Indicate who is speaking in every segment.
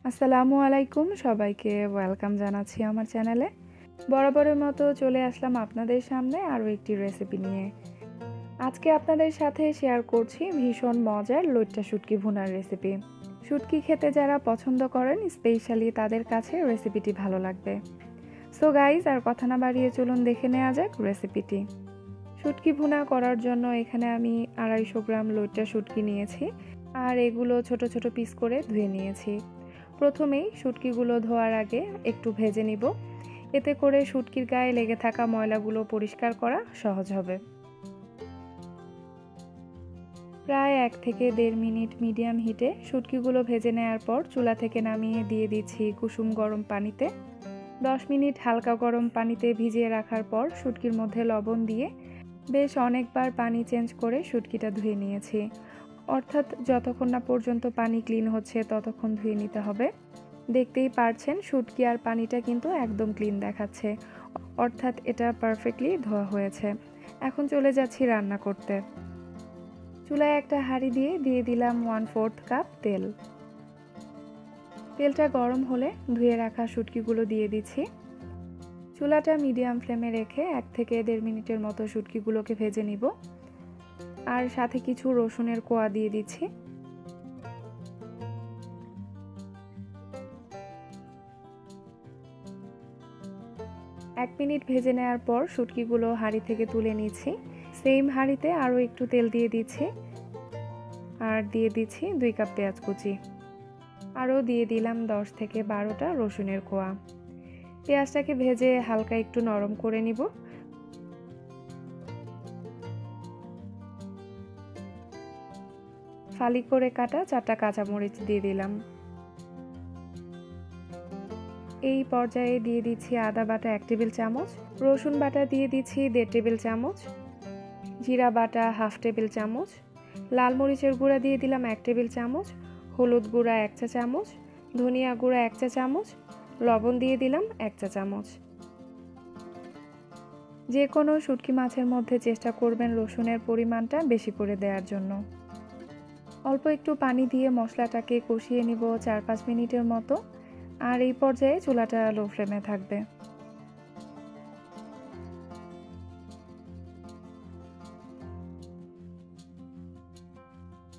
Speaker 1: আসসালামু আলাইকুম, সবাইকে ওয়েলকাম জানাচ্ছি আমার চ্যানেলে। বরাবরের মতো চলে আসলাম আপনাদের সামনে আরও একটি রেসিপি নিয়ে। আজকে আপনাদের সাথে শেয়ার করছি ভীষণ মজার লইট্টা শুটকি ভুনার রেসিপি। শুটকি খেতে যারা পছন্দ করেন স্পেশালি তাদের কাছে রেসিপিটি ভালো লাগবে। সো গাইজ, আর কথা না বাড়িয়ে চলুন দেখে নেওয়া যাক রেসিপিটি। শুটকি ভুনা করার জন্য এখানে আমি 250 গ্রাম লইট্টা শুটকি নিয়েছি, আর এগুলো ছোট ছোট পিস করে ধুয়ে নিয়েছি। প্রথমেই শুটকিগুলো ধোয়ার আগে একটু ভেজে নিব, এতে করে শুটকির গায়ে লেগে থাকা ময়লাগুলো পরিষ্কার করা সহজ হবে। প্রায় 1 থেকে 1.5 মিনিট মিডিয়াম হিটে শুটকিগুলো ভেজে নেওয়ার পর চুলা থেকে নামিয়ে দিয়ে দিচ্ছি কুসুম গরম পানিতে। 10 মিনিট হালকা গরম পানিতে ভিজিয়ে রাখার পর শুটকির মধ্যে লবণ দিয়ে বেশ অনেকবার পানি চেঞ্জ করে শুটকিটা ধুয়ে নিয়েছি। অর্থাৎ যতক্ষণ না পর্যন্ত পানি ক্লিন হচ্ছে ততক্ষণ ধুয়ে নিতে হবে। দেখতেই পারছেন শুটকি আর পানিটা কিন্তু একদম ক্লিন দেখাচ্ছে, অর্থাৎ এটা পারফেক্টলি ধোয়া হয়েছে। এখন চলে যাচ্ছি রান্না করতে। চুলায় একটা হাঁড়ি দিয়ে দিলাম 1/4 কাপ তেল। তেলটা গরম হলে ধুয়ে রাখা শুটকিগুলো দিয়ে দিচ্ছি। চুলাটা মিডিয়াম ফ্লেমে রেখে 1 থেকে 1.5 মিনিটের মতো শুটকিগুলোকে ভেজে নিব। আর সাথে কিছু রসুনের কোয়া দিয়ে দিচ্ছি। এক মিনিট ভেজে নেওয়ার পর শুটকিগুলো হাঁড়ি থেকে তুলে নিচ্ছি। সেম হাঁড়িতে আরও একটু তেল দিয়ে দিচ্ছি, আর দিয়ে দিচ্ছি 2 কাপ পেঁয়াজ কুচি। আরও দিয়ে দিলাম 10 থেকে 12টা রসুনের কোয়া। পেঁয়াজটাকে ভেজে হালকা একটু নরম করে নিব। ফালি করে কাটা 4টা কাঁচামরিচ দিয়ে দিলাম। এই পর্যায়ে দিয়ে দিচ্ছি আদা বাটা 1 টেবিল চামচ, রসুন বাটা দিয়ে দিচ্ছি 1.5 টেবিল চামচ, জিরা বাটা 1/2 টেবিল চামচ, লাল মরিচের গুঁড়া দিয়ে দিলাম 1 টেবিল চামচ, হলুদ গুঁড়া 1 চা চামচ, ধনিয়া গুঁড়া 1 চা চামচ, লবণ দিয়ে দিলাম 1 চা চামচ। যে কোনো শুটকি মাছের মধ্যে চেষ্টা করবেন রসুনের পরিমাণটা বেশি করে দেওয়ার জন্য। অল্প একটু পানি দিয়ে মশলাটাকে কষিয়ে নিব 4-5 মিনিটের মতো, আর এই পর্যায়ে চুলাটা লো ফ্লেমে থাকবে।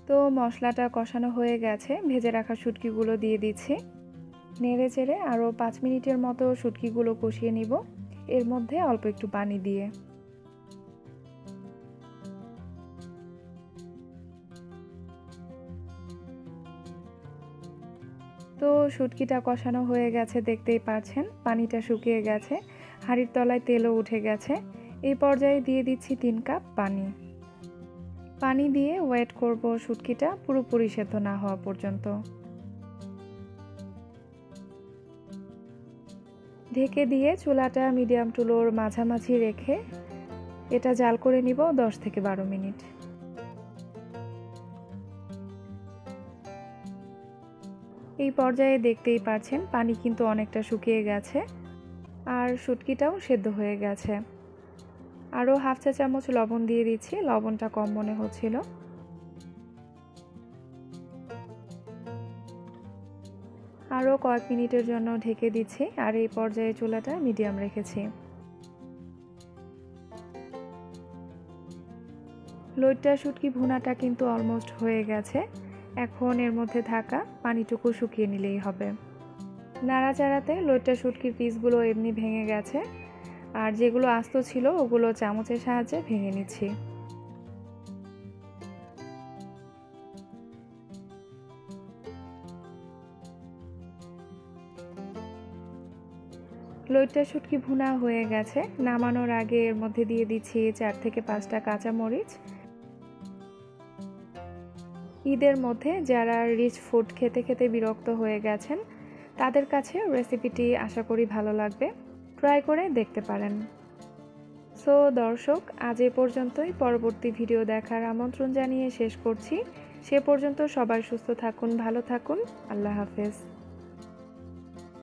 Speaker 1: তো মশলাটা কষানো হয়ে গেছে, ভেজে রাখা শুটকিগুলো দিয়ে দিচ্ছি। নেড়ে চেড়ে আরও 5 মিনিটের মতো শুটকিগুলো কষিয়ে নিব, এর মধ্যে অল্প একটু পানি দিয়ে। তো শুটকিটা কষানো হয়ে গেছে, দেখতেই পাচ্ছেন পানিটা শুকিয়ে গেছে, হাঁড়ির তলায় তেলও উঠে গেছে। এই পর্যায়ে দিয়ে দিচ্ছি 3 কাপ পানি। পানি দিয়ে ওয়েট করব শুটকিটা পুরোপুরি সেদ্ধ না হওয়া পর্যন্ত। ঢেকে দিয়ে চুলাটা মিডিয়াম টু লোর মাঝামাঝি রেখে এটা জাল করে নিব 10 থেকে 12 মিনিট। এই পর্যায়ে দেখতেই পাচ্ছেন পানি কিন্তু অনেকটা শুকিয়ে গেছে, আর শুটকিটাও সেদ্ধ হয়ে গেছে। আরও 1/2 চা চামচ লবণ দিয়ে দিচ্ছি, লবণটা কম মনে হচ্ছিল। আরও কয়েক মিনিটের জন্য ঢেকে দিচ্ছি, আর এই পর্যায়ে চুলাটা মিডিয়াম রেখেছি। লইট্টা শুটকি ভুনাটা কিন্তু অলমোস্ট হয়ে গেছে। এখন এর মধ্যে থাকা পানিটুকু শুকিয়ে নিলেই হবে। নাড়াচাড়াতে লইট্টা শুটকির পিসগুলো এমনি ভেঙে গেছে, আর যেগুলো আস্ত ছিল ওগুলো চামচের সাহায্যে ভেঙে নিচ্ছি। লইট্টা শুটকি ভুনা হয়ে গেছে। নামানোর আগে এর মধ্যে দিয়ে দিচ্ছি 4 থেকে 5টা কাঁচামরিচ। ঈদের মধ্যে যারা রিচ ফুড খেতে খেতে বিরক্ত হয়ে গেছেন তাদের কাছে রেসিপিটি আশা করি ভালো লাগবে, ট্রাই করে দেখতে পারেন। সো দর্শক, আজ এ পর্যন্তই। পরবর্তী ভিডিও দেখার আমন্ত্রণ জানিয়ে শেষ করছি। সে পর্যন্ত সবাই সুস্থ থাকুন, ভালো থাকুন। আল্লাহ হাফেজ।